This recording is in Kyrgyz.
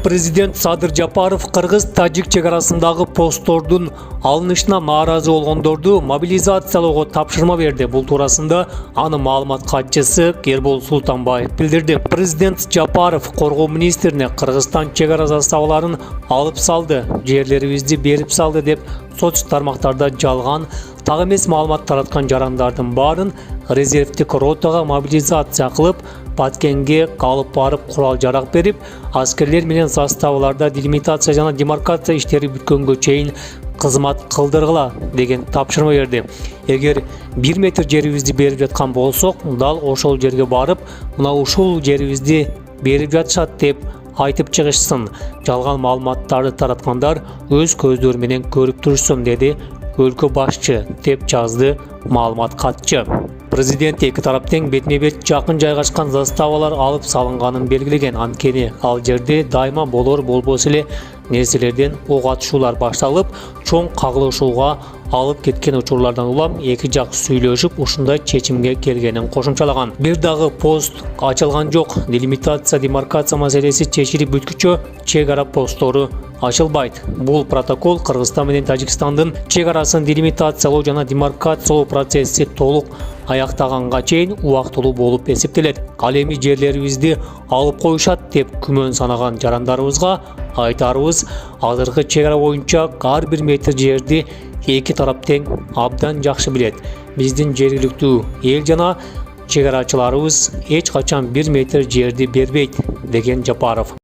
Президент Садыр Жапаров кыргыз-тажик чек арасындагы посттордун алынышына нааразы болгондорду мобилизациялоого тапшырма берди. Бул туурасында анын маалымат катчысы Эрбол Султанбаев билдирди. Президент Жапаров коргоо министрине Кыргызстан чек ара заставаларын алып салды, жерлерибизди берип салды деп соц тармактарда жалган так эмес маалымат тараткан жарандардын баарын резервдик ротага мобилизация кылып, Баткенге алып барып курал жарак берип, аскерлер менен заставаларда делимитация жана демаркация иштери бүткөнгө чейин кызмат кылдыргыла деген тапшырма берди. Эгер 1 метр жерибизди берип жаткан болсок, дал ошол жерге барып, мына ушул жерибизди берип жатышат деп айтып чыгышсын. Жалган маалыматтарды тараткандар өз көздөрү менен көрүп турушсын, деди өлкө башчы деп жазды маалымат катчы. Президент эки тараптын бетме-бет жакын жайгашкан заставалар алып салынганын белгилеген. Анткени ал жерде дайыма болбосо эле нерселерден ок атышуулар башталып, чоң кагылышууга алып кеткен учурлардан улам эки жак сүйлөшүп, ушундай чечимге келгенин кошумчалаган. Бир дагы пост ачылган жок. Делимитация, демаркация маселеси чечилип бүткүчө чек ара посттору ачылбайт. Бул протокол Кыргызстан менен Тажикстандын чек арасын делимитациялоо жана демаркациялоо процесси толук аяктаганга чейин убактылуу болуп эсептелет. Ал эми жерлерибизди алып коюшат деп күмөн санаган жарандарыбызга айтарыбыз, азыркы чек ара боюнча ар бир метр жерди эки тарап тең абдан жакшы билет. Биздин жергиликтүү эл жана чек арачыларыбыз эч качан 1 метр жерди бербейт, деген Жапаров.